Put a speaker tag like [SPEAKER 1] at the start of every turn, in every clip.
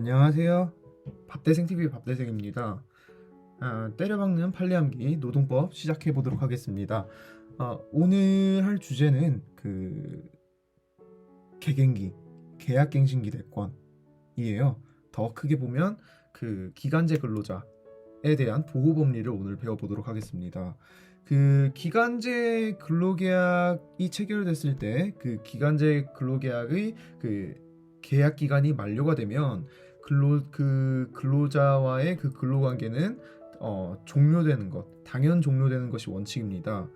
[SPEAKER 1] 안녕하세요. 밥대생TV 밥대생입니다. 때려박는 판례함기 노동법 시작해 보도록 하겠습니다. 오늘 할 주제는 갱기, 계약갱신기 대권이에요. 더 크게 보면 기간제 근로자에 대한 보호 법리를 오늘 배워보도록 하겠습니다. 기간제 근로계약이 체결됐을 때 기간제 근로계약의 계약 기간이 만료가 되면 근로자와의 근로관계는 종료되는 것, 당연 종료되는 것이 원칙입니다.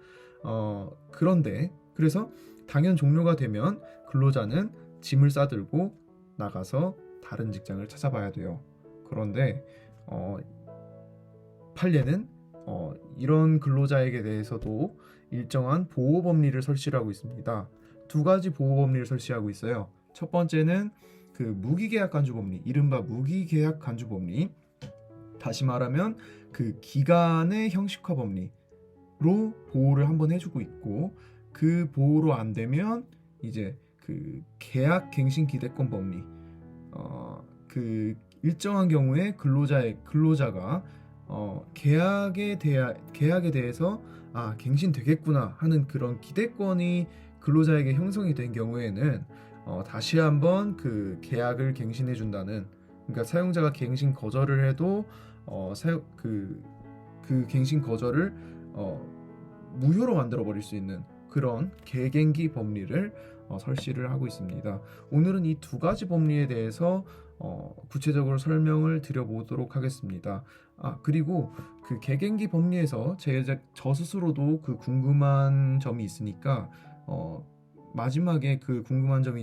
[SPEAKER 1] 그런데 그래서 당연 종료가 되면 근로자는 짐을 싸들고 나가서 다른 직장을 찾아봐야 돼요. 그런데 판례는 이런 근로자에게 대해서도 일정한 보호 법리를 설치하고 있습니다. 두 가지 보호 법리를 설치하고 있어요. 첫 번째는 무기계약 간주 법리, 이른바 무기계약 간주 법리. 다시 말하면 기간의 형식화 법리로 보호를 한번 해주고 있고, 그 보호로 안 되면 이제 계약 갱신 기대권 법리. 일정한 경우에 근로자가 계약에 대해서 갱신되겠구나 하는 그런 기대권이 근로자에게 형성이 된 경우에는 다시 한번 계약을 갱신해 준다는, 그러니까 사용자가 갱신 거절을 해도 갱신 거절을 무효로 만들어 버릴 수 있는 그런 계갱기 법리를 설치를 하고 있습니다. 오늘은 이 두 가지 법리에 대해서 구체적으로 설명을 드려보도록 하겠습니다. 그리고 계갱기 법리에서 저 스스로도 궁금한 점이 있으니까 마지막에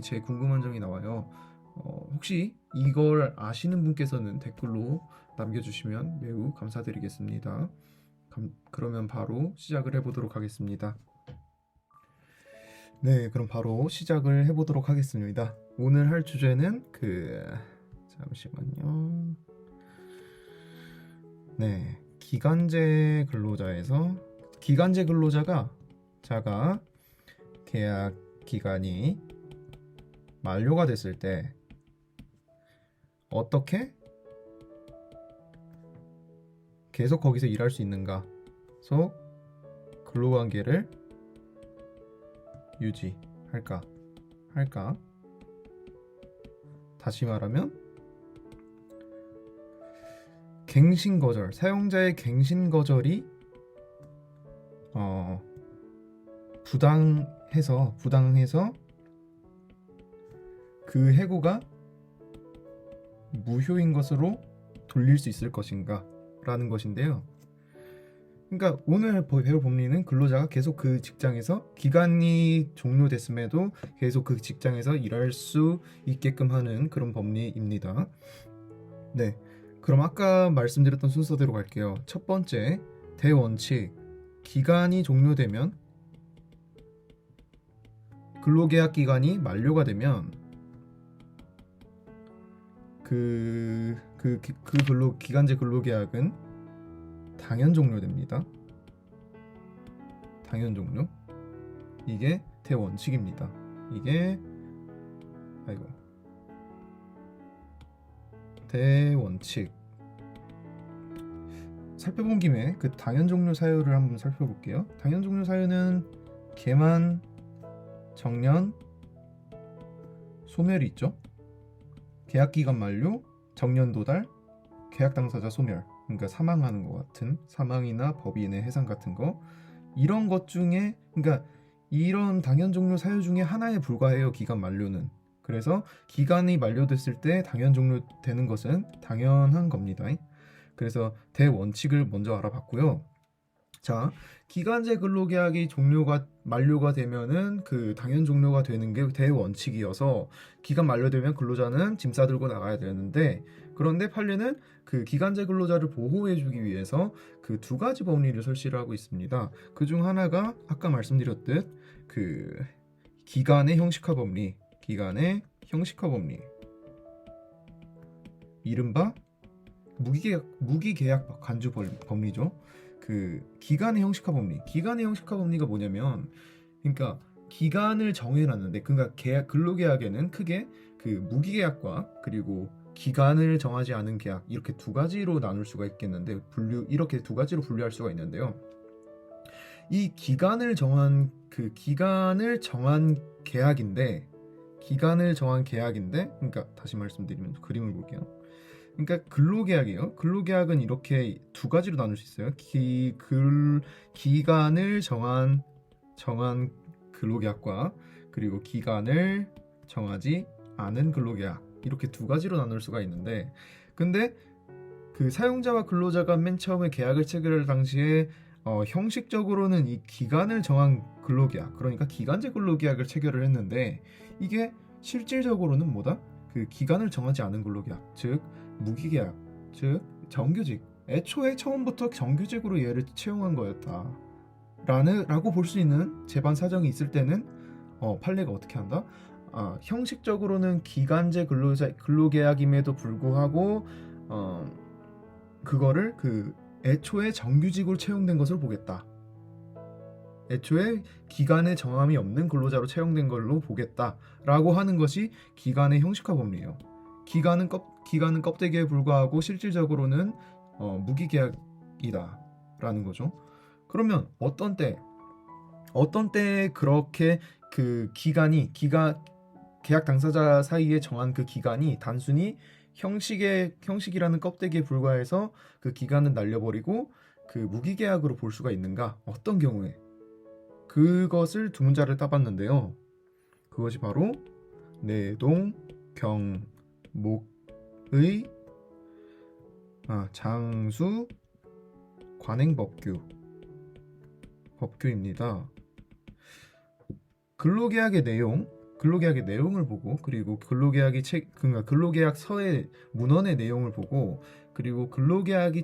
[SPEAKER 1] 제 궁금한 점이 나와요. 혹시 이걸 아시는 분께서는 댓글로 남겨주시면 매우 감사드리겠습니다. 그러면 바로 시작을 해보도록 하겠습니다. 네, 그럼 바로 시작을 해보도록 하겠습니다. 오늘 할 주제는 잠시만요. 네, 기간제 근로자가 계약 기간이 만료가 됐을 때 어떻게 계속 거기서 일할 수 있는가? 그래서 근로관계를 유지할까? 다시 말하면 사용자의 갱신 거절이 부당해서 그 해고가 무효인 것으로 돌릴 수 있을 것인가 라는 것인데요. 그러니까 오늘 배울 법리는 근로자가 계속 직장에서 기간이 종료됐음에도 계속 직장에서 일할 수 있게끔 하는 그런 법리입니다. 네, 그럼 아까 말씀드렸던 순서대로 갈게요. 첫 번째, 대원칙. 기간이 종료되면, 근로계약 기간이 만료가 되면 기간제 근로계약은 당연 종료됩니다. 당연 종료. 이게 대원칙입니다. 대원칙. 살펴본 김에 당연 종료 사유를 한번 살펴볼게요. 당연 종료 사유는 계만, 정년, 소멸이 있죠. 계약기간 만료, 정년 도달, 계약 당사자 소멸, 그러니까 사망하는 것 같은, 사망이나 법인의 해상 같은 거, 이런 것 중에, 그러니까 이런 당연 종료 사유 중에 하나에 불과해요. 기간 만료는. 그래서 기간이 만료됐을 때 당연 종료되는 것은 당연한 겁니다. 그래서 대원칙을 먼저 알아봤고요. 자, 기간제 근로계약이 만료가 되면은 당연 종료가 되는 게 대원칙이어서, 기간 만료되면 근로자는 짐 싸들고 나가야 되는데, 그런데 판례는 기간제 근로자를 보호해주기 위해서 두 가지 법리를 설치를 하고 있습니다. 그 중 하나가 아까 말씀드렸듯 기간의 형식화 법리, 이른바 무기계약 간주 법리죠. 기간의 형식화 법리가 뭐냐면, 그러니까 기간을 정해놨는데, 그러니까 근로계약에는 크게 무기계약과 그리고 기간을 정하지 않은 계약, 이렇게 두 가지로 나눌 수가 있겠는데 이렇게 두 가지로 분류할 수가 있는데요. 이 기간을 정한 계약인데, 그러니까 다시 말씀드리면 그림을 볼게요. 그러니까 근로계약이에요. 근로계약은 이렇게 두 가지로 나눌 수 있어요. 기간을 정한 근로계약과, 그리고 기간을 정하지 않은 근로계약, 이렇게 두 가지로 나눌 수가 있는데, 근데 그 사용자와 근로자가 맨 처음에 계약을 체결할 당시에 형식적으로는 이 기간을 정한 근로계약, 그러니까 기간제 근로계약을 체결을 했는데, 이게 실질적으로는 뭐다? 그 기간을 정하지 않은 근로계약, 즉 무기계약, 즉 정규직, 애초에 처음부터 정규직으로 얘를 채용한 거였다 라고 볼 수 있는 재반 사정이 있을 때는 판례가 어떻게 한다? 형식적으로는 기간제 근로계약임에도 불구하고 그거를 애초에 정규직으로 채용된 것을 보겠다. 애초에 기간의 정함이 없는 근로자로 채용된 걸로 보겠다라고 하는 것이 기간의 형식화 법리예요. 기간은 껍데기에 불과하고 실질적으로는 무기계약이다라는 거죠. 그러면 어떤 때 그렇게 그 계약 당사자 사이에 정한 그 기간이 단순히 형식이라는 껍데기에 불과해서 그 기간은 날려버리고 그 무기계약으로 볼 수가 있는가? 어떤 경우에? 그것을 두 문자를 따봤는데요. 그것이 바로 내동 경목의 장수 법규입니다. 근로계약의 내용을 보고, 그리고 근로계약서의 문헌의 내용을 보고, 그리고 근로계약이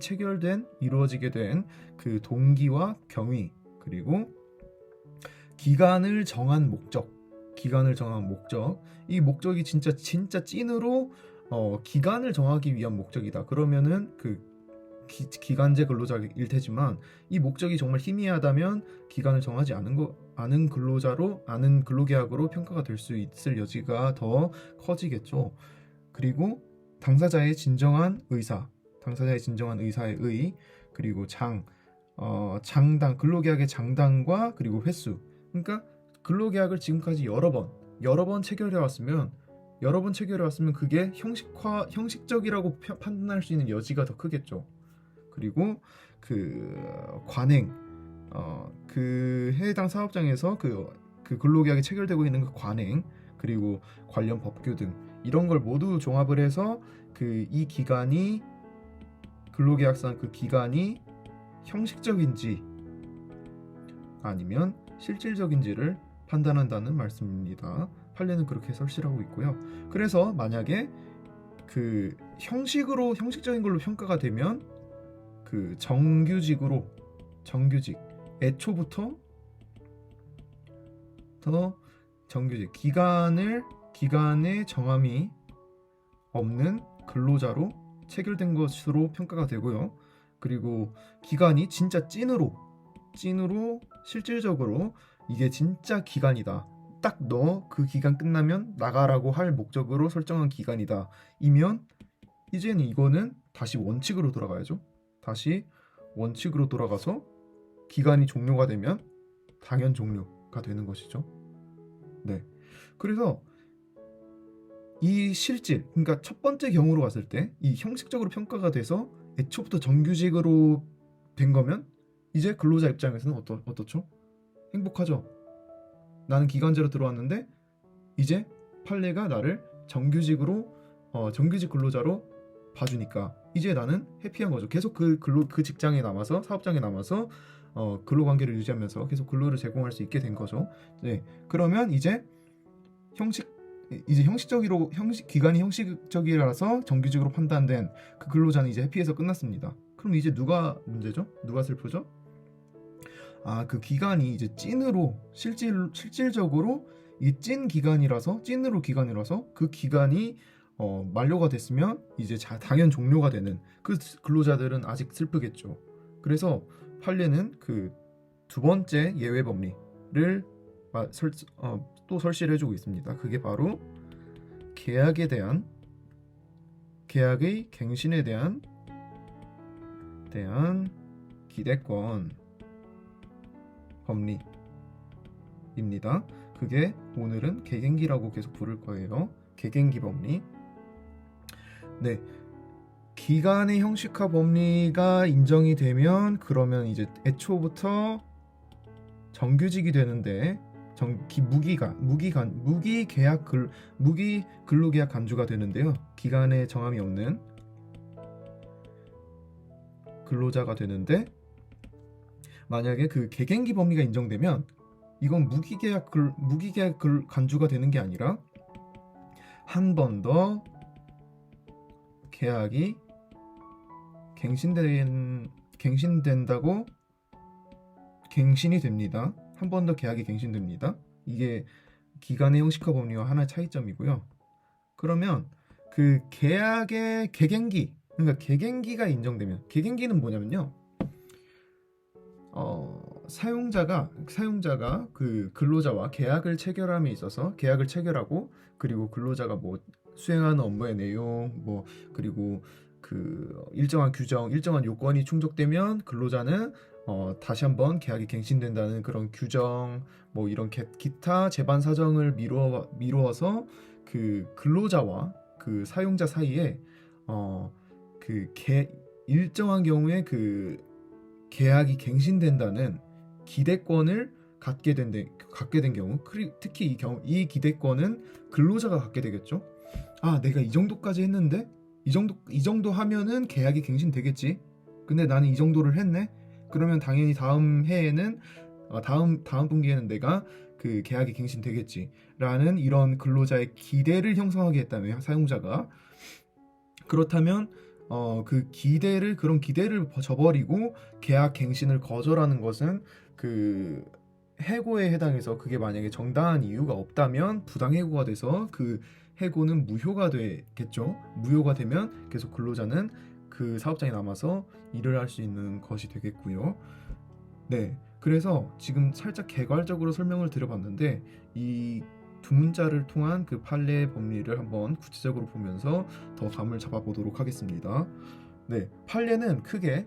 [SPEAKER 1] 이루어지게 된 그 동기와 경위, 그리고 기간을 정한 목적, 이 목적이 진짜 찐으로 기간을 정하기 위한 목적이다. 그러면은 기간제 근로자일 테지만, 이 목적이 정말 희미하다면 기간을 정하지 않은 근로계약으로 평가가 될 수 있을 여지가 더 커지겠죠. 그리고 당사자의 진정한 의사의 의, 그리고 근로계약의 장당과 그리고 횟수. 그러니까 근로계약을 지금까지 여러 번 체결해 왔으면 그게 형식적이라고 판단할 수 있는 여지가 더 크겠죠. 그리고 관행, 해당 사업장에서 그 근로계약이 체결되고 있는 그 관행, 그리고 관련 법규 등 이런 걸 모두 종합을 해서 이 기간이, 근로계약상 그 기간이 형식적인지 아니면 실질적인지를 판단한다는 말씀입니다. 판례는 그렇게 설치하고 있고요. 그래서 만약에 형식적인 걸로 평가가 되면 정규직, 애초부터 정규직, 기간의 정함이 없는 근로자로 체결된 것으로 평가가 되고요. 그리고 기간이 진짜 찐으로 실질적으로 이게 진짜 기간이다, 딱 너 그 기간 끝나면 나가라고 할 목적으로 설정한 기간이다 이면, 이제는 이거는 다시 원칙으로 돌아가야죠. 다시 원칙으로 돌아가서 기간이 종료가 되면 당연 종료가 되는 것이죠. 네. 그래서 이 그러니까 첫 번째 경우로 갔을 때 이 형식적으로 평가가 돼서 애초부터 정규직으로 된 거면, 이제 근로자 입장에서는 어떻죠? 행복하죠. 나는 기간제로 들어왔는데 이제 판례가 나를 정규직 근로자로 봐주니까 이제 나는 해피한 거죠. 계속 그 직장에 남아서, 사업장에 남아서 근로관계를 유지하면서 계속 근로를 제공할 수 있게 된 거죠. 네. 그러면 이제 기간이 형식적이라서 정규직으로 판단된 그 근로자는 이제 해피해서 끝났습니다. 그럼 이제 누가 문제죠? 누가 슬프죠? 그 기간이 이제 실질적으로 이 찐으로 기간이라서 그 기간이 만료가 됐으면 이제 당연 종료가 되는 그 근로자들은 아직 슬프겠죠. 그래서 판례는 두 번째 예외 법리를 또 설치를 해주고 있습니다. 그게 바로 계약에 대한 계약의 갱신에 대한 기대권 법리입니다. 그게 오늘은 개갱기라고 계속 부를 거예요. 개갱기 법리. 네, 기간의 형식화 법리가 인정이 되면 그러면 이제 애초부터 정규직이 되는데 무기 근로계약 간주가 되는데요. 기간에 정함이 없는 근로자가 되는데, 만약에 그 개갱기 법리가 인정되면 이건 무기계약 간주가 되는 게 아니라 한 번 더 계약이 갱신된다고 갱신이 됩니다. 한 번 더 계약이 갱신됩니다. 이게 기간의 형식화 법리와 하나의 차이점이고요. 그러면 그 계약의 개갱기, 그러니까 개갱기가 인정되면, 개갱기는 뭐냐면요, 사용자가 그 근로자와 계약을 체결함에 있어서 계약을 체결하고, 그리고 근로자가 뭐 수행하는 업무의 내용, 뭐 그리고 그 일정한 규정, 일정한 요건이 충족되면 근로자는 다시 한번 계약이 갱신된다는 그런 규정, 뭐 이런 기타 제반 사정을 미루어서 그 근로자와 그 사용자 사이에 일정한 경우에 그 계약이 갱신된다는 기대권을 갖게 된 경우, 특히 이 기대권은 근로자가 갖게 되겠죠. 아, 내가 이 정도까지 했는데 이 정도 하면은 계약이 갱신되겠지. 근데 나는 이 정도를 했네. 그러면 당연히 다음 해에는 다음 분기에는 내가 그 계약이 갱신되겠지라는 이런 근로자의 기대를 형성하게 했다면, 사용자가. 그렇다면 그런 기대를 저버리고 계약 갱신을 거절하는 것은 그 해고에 해당해서, 그게 만약에 정당한 이유가 없다면 부당해고가 돼서 그 해고는 무효가 되겠죠. 무효가 되면 계속 근로자는 그 사업장에 남아서 일을 할 수 있는 것이 되겠고요. 네, 그래서 지금 살짝 개괄적으로 설명을 드려봤는데, 이 두 문자를 통한 그 판례 법리를 한번 구체적으로 보면서 더 감을 잡아보도록 하겠습니다. 네, 판례는 크게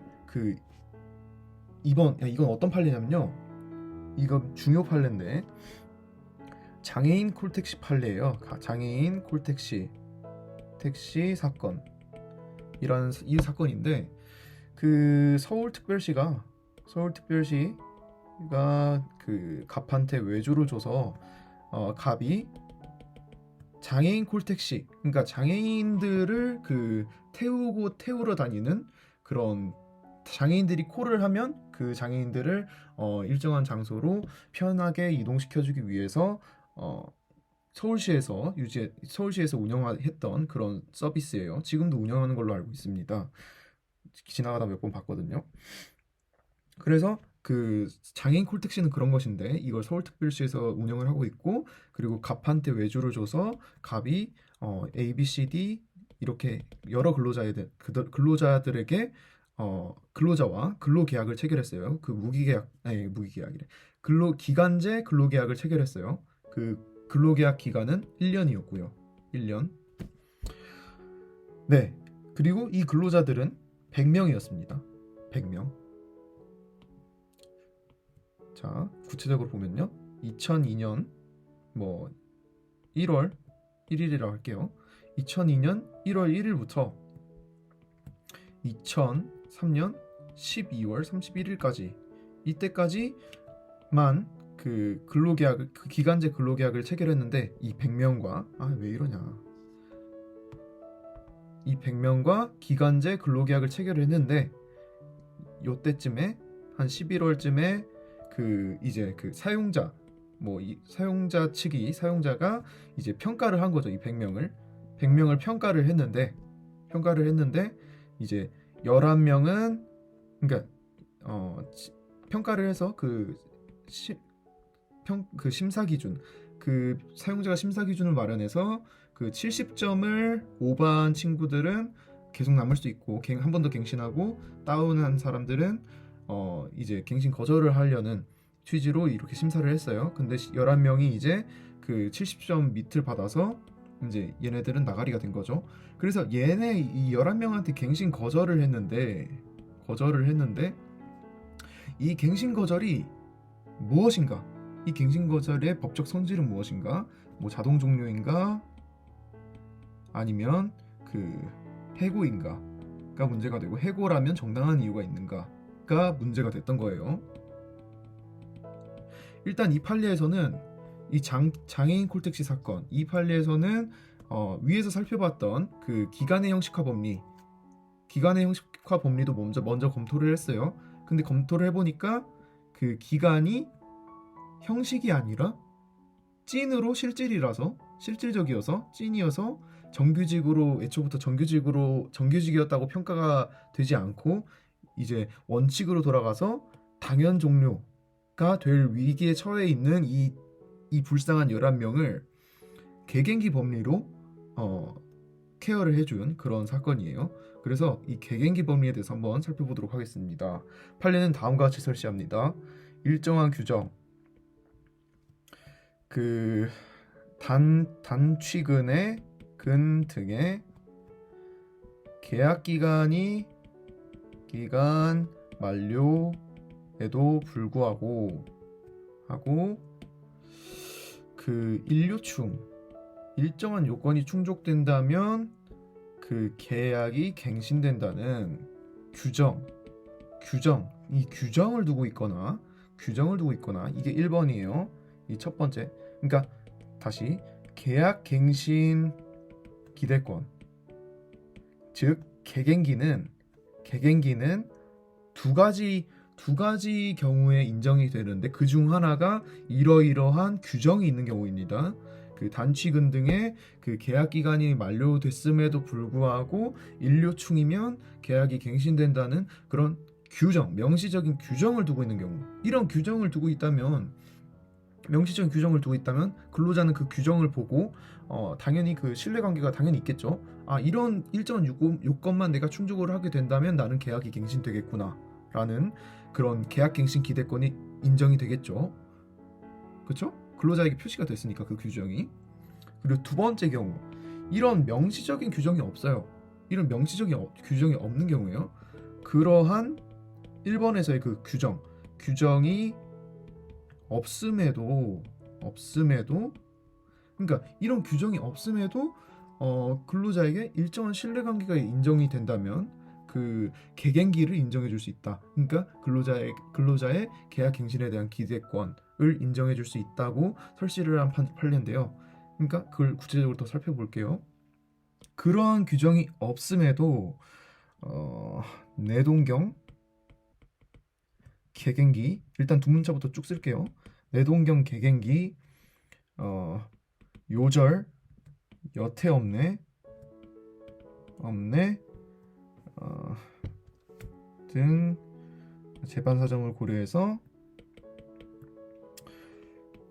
[SPEAKER 1] 이건 어떤 판례냐면요, 이건 중요 판례인데 장애인 콜택시 판례예요. 장애인 콜택시 사건, 이 사건인데, 그 서울특별시가 그 갑한테 외주를 줘서 갑이 장애인 콜택시, 그러니까 장애인들을 그 태우러 다니는, 그런 장애인들이 콜을 하면 그 장애인들을 일정한 장소로 편하게 이동시켜주기 위해서 서울시에서 운영했던 그런 서비스예요. 지금도 운영하는 걸로 알고 있습니다. 지나가다 몇 번 봤거든요. 그래서 그 장애인 콜택시는 그런 것인데, 이걸 서울특별시에서 운영을 하고 있고, 그리고 갑한테 외주를 줘서 갑이 A, B, C, D 이렇게 여러 근로자들에게 근로자와 근로계약을 체결했어요. 그 기간제 근로계약을 체결했어요. 그 근로계약 기간은 1년이었고요. 1년. 네, 그리고 이 근로자들은 100명이었습니다. 100명. 자, 구체적으로 보면요, 2002년 1월 1일이라고 할게요. 2002년 1월 1일부터 2003년 12월 31일까지, 이때까지만 그 기간제 근로계약을 체결했는데, 이 100명과 이 100명과 기간제 근로계약을 체결을 했는데, 요때쯤에 한 11월쯤에 이제 사용자가 이제 평가를 한 거죠. 이 100명을 평가를 했는데 이제 11명은, 그러니까 평가를 해서 그 심사 기준, 그 사용자가 심사 기준을 마련해서 그 70점을 오버한 친구들은 계속 남을 수 있고, 한 번 더 갱신하고, 다운한 사람들은 이제 갱신 거절을 하려는 취지로 이렇게 심사를 했어요. 근데 11명이 이제 그 70점 밑을 받아서 이제 얘네들은 나가리가 된 거죠. 그래서 얘네 이 11명한테 갱신 거절을 했는데 이 갱신 거절이 무엇인가? 이 갱신 거절의 법적 성질은 무엇인가? 뭐 자동 종료인가? 아니면 그 해고인가가 문제가 되고, 해고라면 정당한 이유가 있는가가 문제가 됐던 거예요. 일단 이 판례에서는 이 장애인 콜택시 사건, 이 판례에서는 위에서 살펴봤던 그 기간의 형식화 법리도 먼저 검토를 했어요. 근데 검토를 해보니까 그 기간이 형식이 아니라 찐으로 실질적이어서 찐이어서 정규직으로 애초부터 정규직이었다고 평가가 되지 않고 이제 원칙으로 돌아가서 당연 종료가 될 위기에 처해 있는 이 불쌍한 11명을 개갱기 법리로 케어를 해준 그런 사건이에요. 그래서 이 개갱기 법리에 대해서 한번 살펴보도록 하겠습니다. 판례는 다음과 같이 설치합니다. 일정한 규정, 그 단취근의 근 등의 계약 기간 만료에도 불구하고 그 일료충 일정한 요건이 충족된다면 그 계약이 갱신된다는 이 규정을 두고 있거나 이게 1번이에요. 이 첫 번째. 그러니까 다시 계약 갱신 기대권, 즉 개갱기는 두 가지 경우에 인정이 되는데 그 중 하나가 이러이러한 규정이 있는 경우입니다. 그 단취근 등의 그 계약 기간이 만료됐음에도 불구하고 일료충이면 계약이 갱신된다는 그런 명시적인 규정을 두고 있는 경우, 이런 규정을 두고 있다면 근로자는 그 규정을 보고 당연히 그 신뢰관계가 당연히 있겠죠. 이런 일정한 요건만 내가 충족을 하게 된다면 나는 계약이 갱신되겠구나 라는 그런 계약 갱신 기대권이 인정이 되겠죠. 그렇죠? 근로자에게 표시가 됐으니까 그 규정이. 그리고 두 번째 경우, 이런 명시적인 규정이 없어요. 이런 명시적인 규정이 없는 경우에요. 그러한 1번에서의 그 규정이 없음에도 그러니까 이런 규정이 없음에도 근로자에게 일정한 신뢰관계가 인정이 된다면 그 개갱기를 인정해 줄 수 있다. 그러니까 근로자의 계약 갱신에 대한 기대권을 인정해 줄 수 있다고 설치를 한 판례인데요. 그러니까 그걸 구체적으로 더 살펴볼게요. 그러한 규정이 없음에도 내동경 개갱기, 일단 두 문자부터 쭉 쓸게요. 내동경 개갱기, 요절 여태 없네 등 재반 사정을 고려해서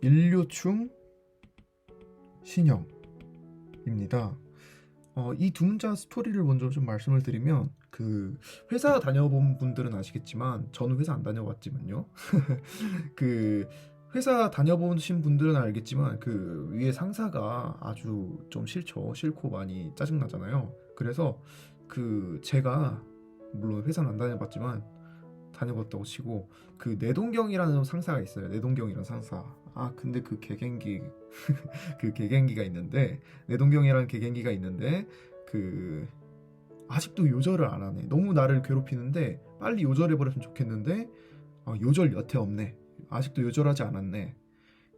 [SPEAKER 1] 일료충 신형입니다. 이 두 문자 스토리를 먼저 좀 말씀을 드리면, 그 회사 다녀본 분들은 아시겠지만 저는 회사 안 다녀봤지만요. 그 회사 다녀보신 분들은 알겠지만 그 위에 상사가 아주 좀 싫고 많이 짜증나잖아요. 그래서 그 제가 물론 회사는 안 다녀봤지만 다녀봤다고 치고 그 내동경이라는 상사가 있어요. 내동경이라는 상사. 근데 그 개갱기 그 개갱기가 있는데, 내동경이라는 개갱기가 있는데 그 아직도 요절을 안 하네. 너무 나를 괴롭히는데 빨리 요절해버렸으면 좋겠는데 요절 여태 없네. 아직도 요절하지 않았네.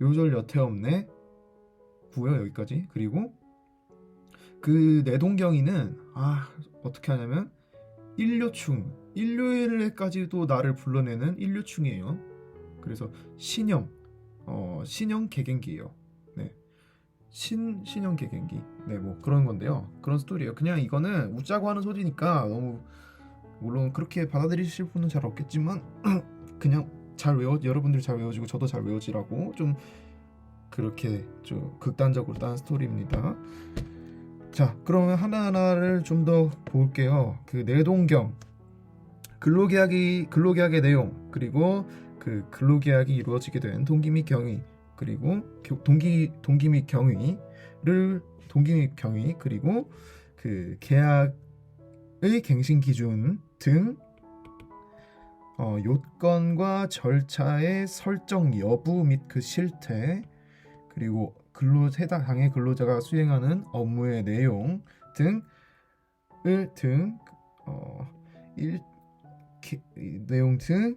[SPEAKER 1] 요절 여태 없네. 구요 여기까지. 그리고 그 내동경이는 어떻게 하냐면 일요일에까지도 나를 불러내는 일요충이에요. 그래서 신형 개갱기예요. 네, 신형 개갱기. 네, 뭐 그런 건데요. 그런 스토리예요. 그냥 이거는 웃자고 하는 소리니까 너무, 물론 그렇게 받아들이실 분은 잘 없겠지만 그냥 여러분들이 잘 외워지고 저도 잘 외워지라고 좀 그렇게 좀 극단적으로 딴 스토리입니다. 자, 그러면 하나하나를 좀 더 볼게요. 그 내동경, 근로계약의 내용, 그리고 그 근로계약이 이루어지게 된 동기 및 경위, 그리고 동기 및 경위, 동기 경위 그리고 그 계약의 갱신 기준 등 요건과 절차의 설정 여부 및 그 실태 그리고 해당 당해 근로자가 수행하는 업무의 내용 등을 내용 등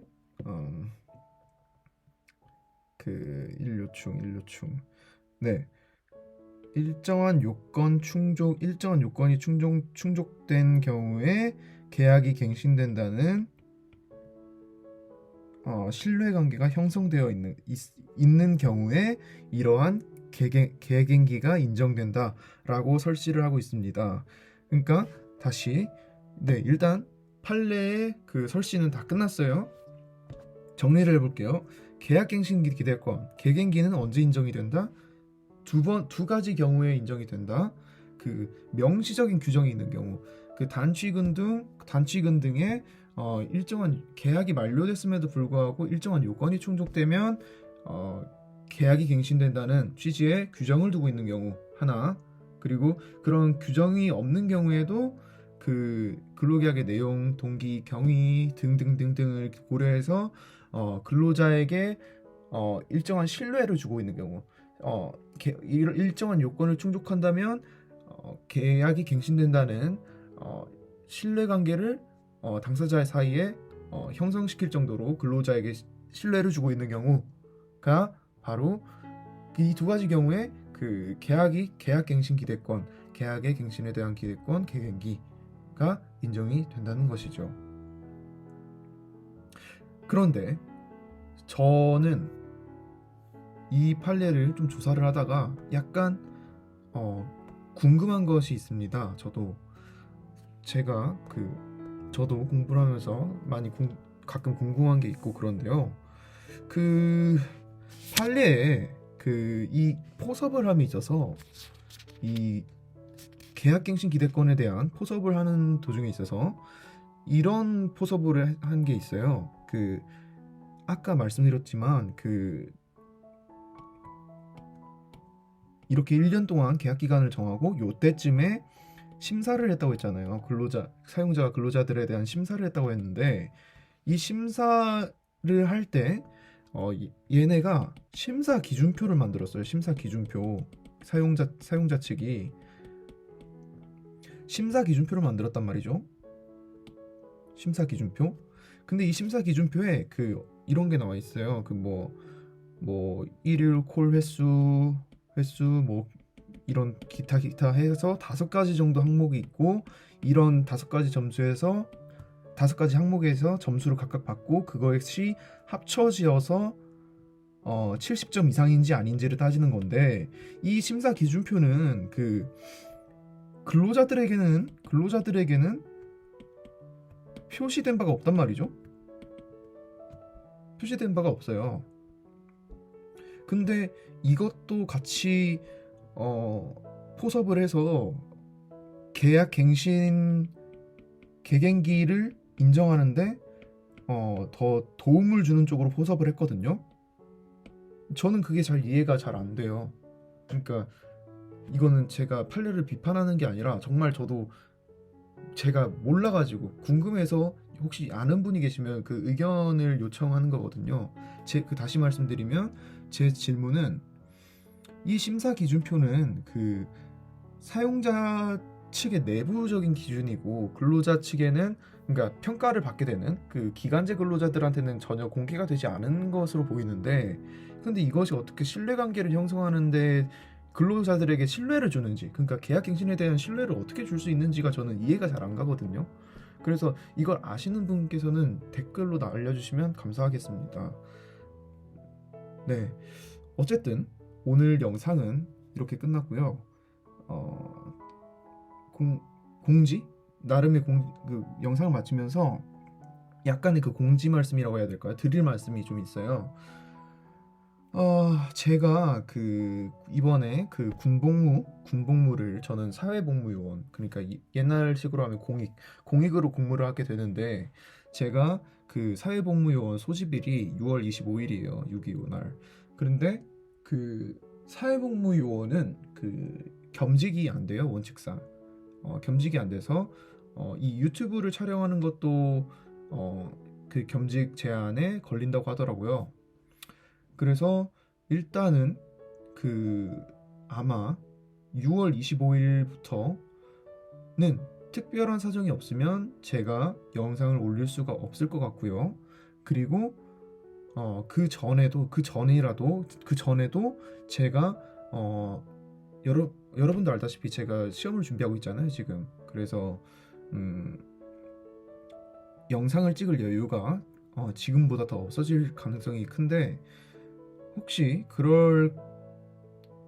[SPEAKER 1] 일요충 네 일정한 요건이 충족된 경우에 계약이 갱신된다는 신뢰관계가 형성되어 있는 경우에 이러한 계약갱기가 인정된다라고 설치를 하고 있습니다. 그러니까 다시 일단 판례의 그 설치는 다 끝났어요. 정리를 해볼게요. 계약갱신 기대권, 계갱기는 언제 인정이 된다? 두 가지 경우에 인정이 된다. 그 명시적인 규정이 있는 경우, 그 단취근 등의 일정한 계약이 만료됐음에도 불구하고 일정한 요건이 충족되면 계약이 갱신된다는 취지의 규정을 두고 있는 경우 하나, 그리고 그런 규정이 없는 경우에도 그 근로계약의 내용, 동기, 경위 등등등등을 고려해서 근로자에게 일정한 신뢰를 주고 있는 경우, 일정한 요건을 충족한다면 계약이 갱신된다는 신뢰관계를 당사자 사이에 형성시킬 정도로 근로자에게 신뢰를 주고 있는 경우가 바로 이 두 가지 경우에 그 계약갱신 기대권, 계약의 갱신에 대한 기대권, 계갱기가 인정이 된다는 것이죠. 그런데 저는 이 판례를 좀 조사를 하다가 약간 궁금한 것이 있습니다. 저도 공부를 하면서 많이 가끔 궁금한 게 있고 그런데요. 그 판례에 이 포섭을 함에 있어서 이 계약갱신 기대권에 대한 포섭을 하는 도중에 있어서 이런 포섭을 한 게 있어요. 아까 말씀드렸지만 이렇게 1년 동안 계약 기간을 정하고 요때쯤에 심사를 했다고 했잖아요. 사용자가 근로자들에 대한 심사를 했다고 했는데 이 심사를 할 때 얘네가 심사 기준표를 만들었어요. 심사 기준표. 사용자 측이 심사 기준표를 만들었단 말이죠. 심사 기준표. 근데 이 심사 기준표에 이런 게 나와 있어요. 일일 콜 횟수 이런 기타 해서 5가지 정도 항목이 있고, 이런 5가지 항목에서 점수를 각각 받고 그것이 합쳐지어서 70점 이상인지 아닌지를 따지는 건데, 이 심사 기준표는 근로자들에게는 표시된 바가 없단 말이죠. 표시된 바가 없어요. 근데 이것도 같이 포섭을 해서 계갱기를 인정하는데 더 도움을 주는 쪽으로 포섭을 했거든요. 저는 그게 이해가 잘 안 돼요. 그러니까 이거는 제가 판례를 비판하는 게 아니라 정말 저도 제가 몰라가지고 궁금해서 혹시 아는 분이 계시면 그 의견을 요청하는 거거든요. 다시 말씀드리면 제 질문은, 이 심사 기준표는 사용자 측의 내부적인 기준이고 근로자 측에는, 그러니까 평가를 받게 되는 기간제 근로자들한테는 전혀 공개가 되지 않은 것으로 보이는데, 근데 이것이 어떻게 신뢰관계를 형성하는데 근로자들에게 신뢰를 주는지, 그러니까 계약갱신에 대한 신뢰를 어떻게 줄 수 있는지가 저는 이해가 잘 안 가거든요. 그래서 이걸 아시는 분께서는 댓글로 알려주시면 감사하겠습니다. 네, 어쨌든 오늘 영상은 이렇게 끝났고요. 공지? 나름의 영상을 마치면서 약간의 공지 말씀이라고 해야 될까요? 드릴 말씀이 좀 있어요. 제가 이번에 군복무를, 저는 사회복무요원, 그러니까 옛날식으로 하면 공익으로 근무를 하게 되는데, 제가 사회복무요원 소집일이 6월 25일이에요. 6.25 날. 그런데 사회복무요원은 겸직이 안 돼요, 원칙상. 겸직이 안 돼서 이 유튜브를 촬영하는 것도 그 겸직 제한에 걸린다고 하더라고요. 그래서 일단은 아마 6월 25일부터는 특별한 사정이 없으면 제가 영상을 올릴 수가 없을 것 같고요. 그리고 그 전에도 제가 여러분도 알다시피 제가 시험을 준비하고 있잖아요, 지금. 그래서 영상을 찍을 여유가 지금보다 더 없어질 가능성이 큰데, 혹시 그럴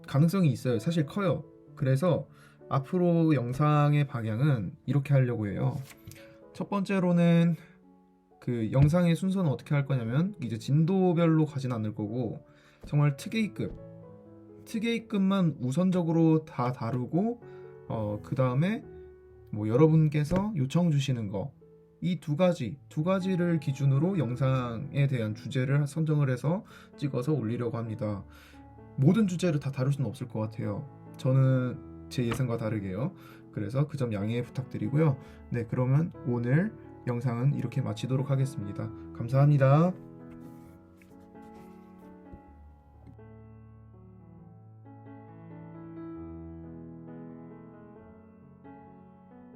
[SPEAKER 1] 가능성이 있어요. 사실 커요. 그래서 앞으로 영상의 방향은 이렇게 하려고 해요. 첫 번째로는 영상의 순서는 어떻게 할 거냐면, 이제 진도별로 가진 않을 거고 정말 특A급만 우선적으로 다 다루고, 그 다음에 뭐 여러분께서 요청 주시는 거, 이 두 가지를 기준으로 영상에 대한 주제를 선정을 해서 찍어서 올리려고 합니다. 모든 주제를 다 다룰 수는 없을 것 같아요. 저는 제 예상과 다르게요. 그래서 그 점 양해 부탁드리고요. 네, 그러면 오늘 영상은 이렇게 마치도록 하겠습니다. 감사합니다.